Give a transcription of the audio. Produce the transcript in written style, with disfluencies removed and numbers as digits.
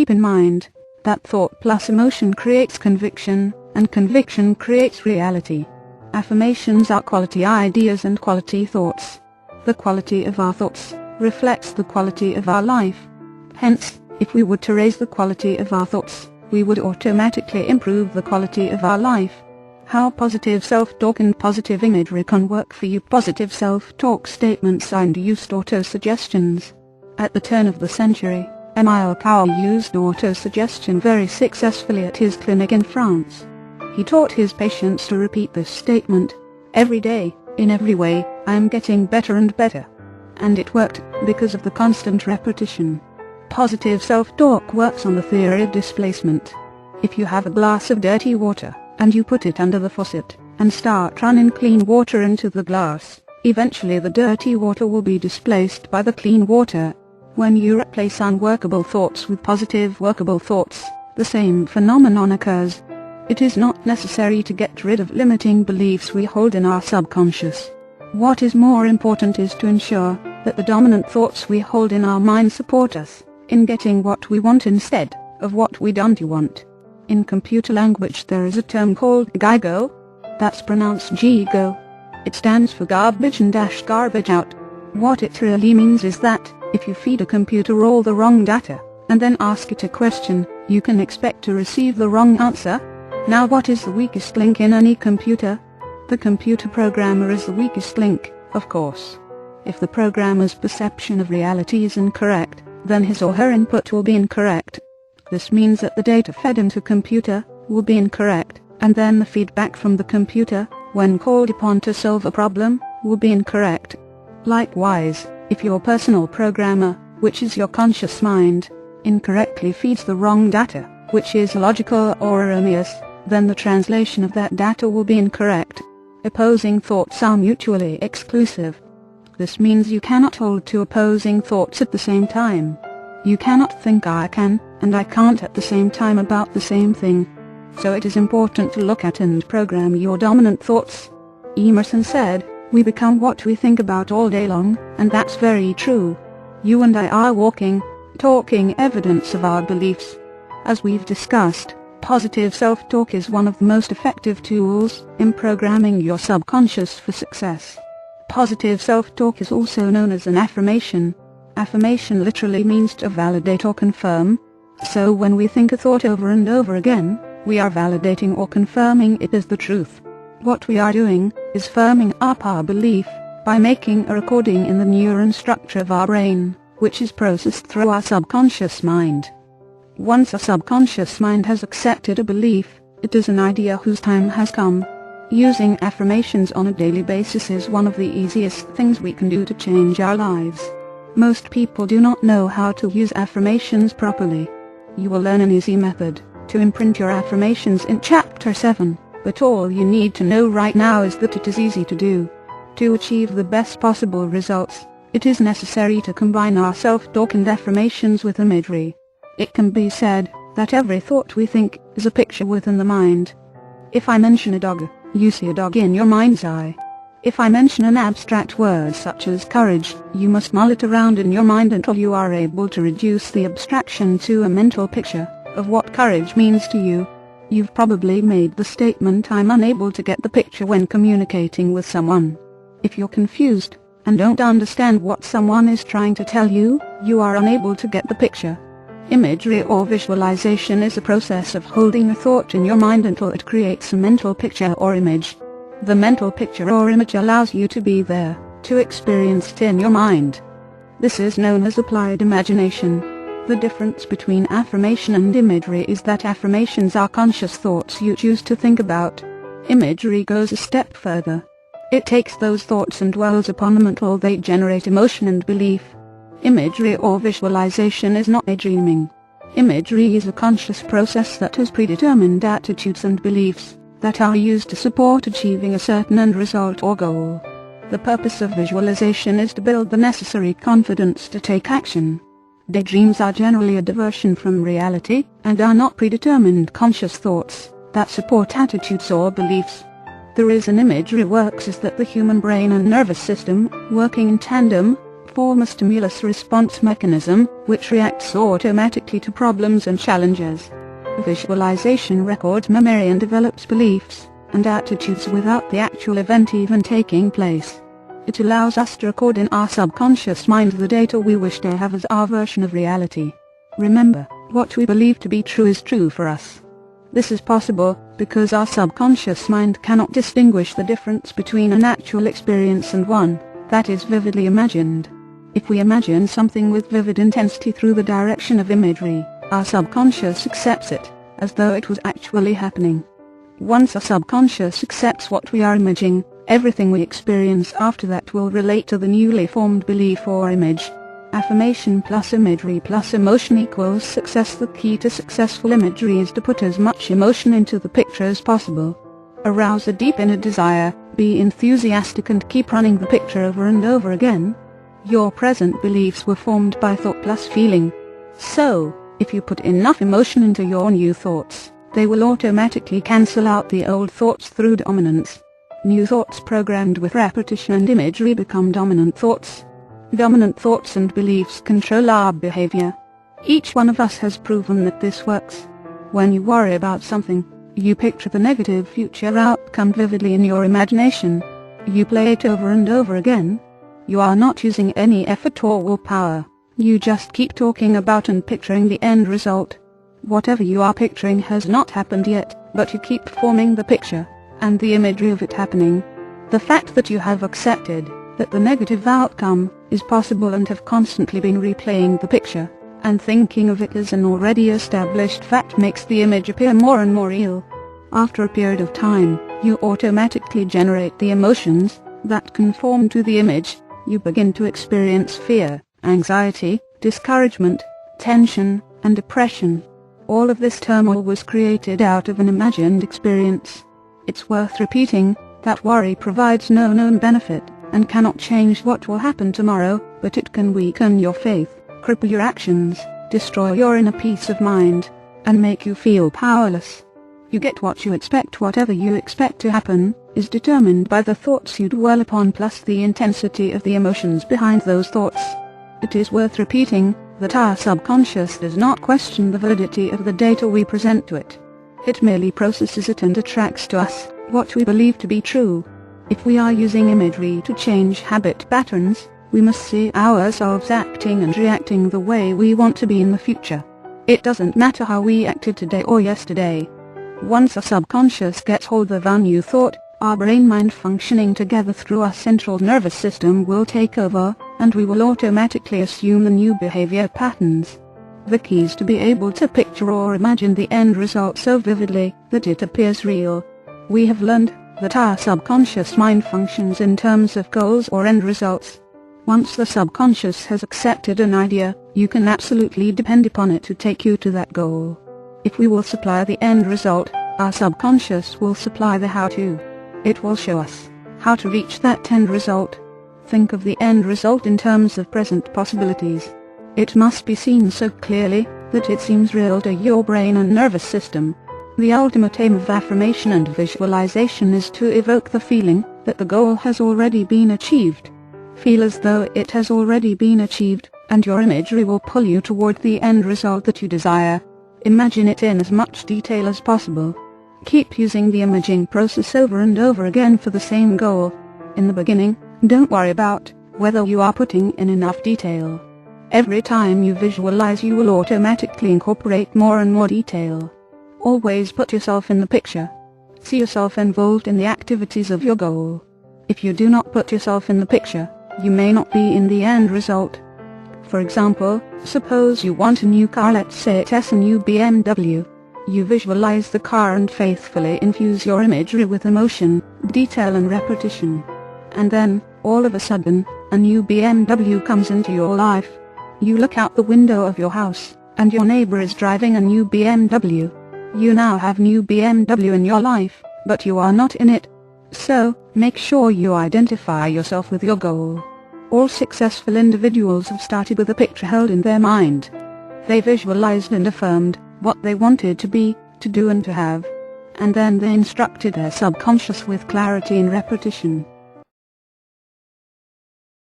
keep in mind that thought plus emotion creates conviction, and conviction creates reality. Affirmations are quality ideas and quality thoughts. The quality of our thoughts reflects the quality of our life. Hence, if we were to raise the quality of our thoughts, we would automatically improve the quality of our life. How positive self-talk and positive imagery can work for you. Positive self-talk statements are induced autosuggestions. At the turn of the century, Emile Powell used autosuggestion very successfully at his clinic in France. He taught his patients to repeat this statement: "Every day, in every way, I am getting better and better." And it worked, because of the constant repetition. Positive self-talk works on the theory of displacement. If you have a glass of dirty water, and you put it under the faucet, and start running clean water into the glass, eventually the dirty water will be displaced by the clean water. When you replace unworkable thoughts with positive workable thoughts, the same phenomenon occurs. It is not necessary to get rid of limiting beliefs we hold in our subconscious. What is more important is to ensure that the dominant thoughts we hold in our mind support us in getting what we want instead of what we don't want. In computer language there is a term called GIGO. That's pronounced G-go. It stands for garbage in dash garbage out. What it really means is that, if you feed a computer all the wrong data, and then ask it a question, you can expect to receive the wrong answer. Now what is the weakest link in any computer? The computer programmer is the weakest link, of course. If the programmer's perception of reality is incorrect, then his or her input will be incorrect. This means that the data fed into computer will be incorrect, and then the feedback from the computer, when called upon to solve a problem, will be incorrect. Likewise, if your personal programmer, which is your conscious mind, incorrectly feeds the wrong data, which is illogical or erroneous, then the translation of that data will be incorrect. Opposing thoughts are mutually exclusive. This means you cannot hold two opposing thoughts at the same time. You cannot think I can, and I can't at the same time about the same thing. So it is important to look at and program your dominant thoughts. Emerson said, "We become what we think about all day long," and that's very true. You and I are walking, talking evidence of our beliefs. As we've discussed, positive self-talk is one of the most effective tools in programming your subconscious for success. Positive self-talk is also known as an affirmation. Affirmation literally means to validate or confirm. So when we think a thought over and over again, we are validating or confirming it as the truth. What we are doing is firming up our belief by making a recording in the neuron structure of our brain, which is processed through our subconscious mind. Once our subconscious mind has accepted a belief, it is an idea whose time has come. Using affirmations on a daily basis is one of the easiest things we can do to change our lives. Most people do not know how to use affirmations properly. You will learn an easy method to imprint your affirmations in Chapter 7, but all you need to know right now is that it is easy to do. To achieve the best possible results, it is necessary to combine our self-talk and affirmations with imagery. It can be said that every thought we think is a picture within the mind. If I mention a dog, you see a dog in your mind's eye. If I mention an abstract word such as courage, you must mull it around in your mind until you are able to reduce the abstraction to a mental picture of what courage means to you. You've probably made the statement, "I'm unable to get the picture," when communicating with someone. If you're confused and don't understand what someone is trying to tell you, you are unable to get the picture. Imagery or visualization is a process of holding a thought in your mind until it creates a mental picture or image. The mental picture or image allows you to be there, to experience it in your mind. This is known as applied imagination. The difference between affirmation and imagery is that affirmations are conscious thoughts you choose to think about. Imagery goes a step further. It takes those thoughts and dwells upon them until they generate emotion and belief. Imagery or visualization is not daydreaming. Imagery is a conscious process that has predetermined attitudes and beliefs that are used to support achieving a certain end result or goal. The purpose of visualization is to build the necessary confidence to take action. Daydreams are generally a diversion from reality, and are not predetermined conscious thoughts that support attitudes or beliefs. The reason imagery works is that the human brain and nervous system, working in tandem, form a stimulus response mechanism, which reacts automatically to problems and challenges. Visualization records memory and develops beliefs and attitudes without the actual event even taking place. It allows us to record in our subconscious mind the data we wish to have as our version of reality. Remember, what we believe to be true is true for us. This is possible because our subconscious mind cannot distinguish the difference between an actual experience and one that is vividly imagined. If we imagine something with vivid intensity through the direction of imagery, our subconscious accepts it as though it was actually happening. Once our subconscious accepts what we are imaging, everything we experience after that will relate to the newly formed belief or image. Affirmation plus imagery plus emotion equals success. The key to successful imagery is to put as much emotion into the picture as possible. Arouse a deep inner desire, be enthusiastic and keep running the picture over and over again. Your present beliefs were formed by thought plus feeling. So, if you put enough emotion into your new thoughts, they will automatically cancel out the old thoughts through dominance. New thoughts programmed with repetition and imagery become dominant thoughts. Dominant thoughts and beliefs control our behavior. Each one of us has proven that this works. When you worry about something, you picture the negative future outcome vividly in your imagination. You play it over and over again. You are not using any effort or willpower. You just keep talking about and picturing the end result. Whatever you are picturing has not happened yet, but you keep forming the picture and the imagery of it happening. The fact that you have accepted that the negative outcome is possible and have constantly been replaying the picture and thinking of it as an already established fact makes the image appear more and more real. After a period of time, you automatically generate the emotions that conform to the image. You begin to experience fear, anxiety, discouragement, tension, and depression. All of this turmoil was created out of an imagined experience. It's worth repeating that worry provides no known benefit and cannot change what will happen tomorrow, but it can weaken your faith, cripple your actions, destroy your inner peace of mind, and make you feel powerless. You get what you expect. Whatever you expect to happen is determined by the thoughts you dwell upon plus the intensity of the emotions behind those thoughts. It is worth repeating that our subconscious does not question the validity of the data we present to it. It merely processes it and attracts to us what we believe to be true. If we are using imagery to change habit patterns, we must see ourselves acting and reacting the way we want to be in the future. It doesn't matter how we acted today or yesterday. Once our subconscious gets hold of our new thought, our brain-mind functioning together through our central nervous system will take over, and we will automatically assume the new behavior patterns. The key is to be able to picture or imagine the end result so vividly that it appears real. We have learned that our subconscious mind functions in terms of goals or end results. Once the subconscious has accepted an idea, you can absolutely depend upon it to take you to that goal. If we will supply the end result, our subconscious will supply the how-to. It will show us how to reach that end result. Think of the end result in terms of present possibilities. It must be seen so clearly that it seems real to your brain and nervous system. The ultimate aim of affirmation and visualization is to evoke the feeling that the goal has already been achieved. Feel as though it has already been achieved, and your imagery will pull you toward the end result that you desire. Imagine it in as much detail as possible. Keep using the imaging process over and over again for the same goal. In the beginning, don't worry about whether you are putting in enough detail. Every time you visualize, you will automatically incorporate more and more detail. Always put yourself in the picture. See yourself involved in the activities of your goal. If you do not put yourself in the picture, you may not be in the end result. For example, suppose you want a new car, let's say it's a new BMW. You visualize the car and faithfully infuse your imagery with emotion, detail and repetition. And then, all of a sudden, a new BMW comes into your life. You look out the window of your house, and your neighbor is driving a new BMW. You now have new BMW in your life, but you are not in it. So, make sure you identify yourself with your goal. All successful individuals have started with a picture held in their mind. They visualized and affirmed what they wanted to be, to do and to have. And then they instructed their subconscious with clarity and repetition.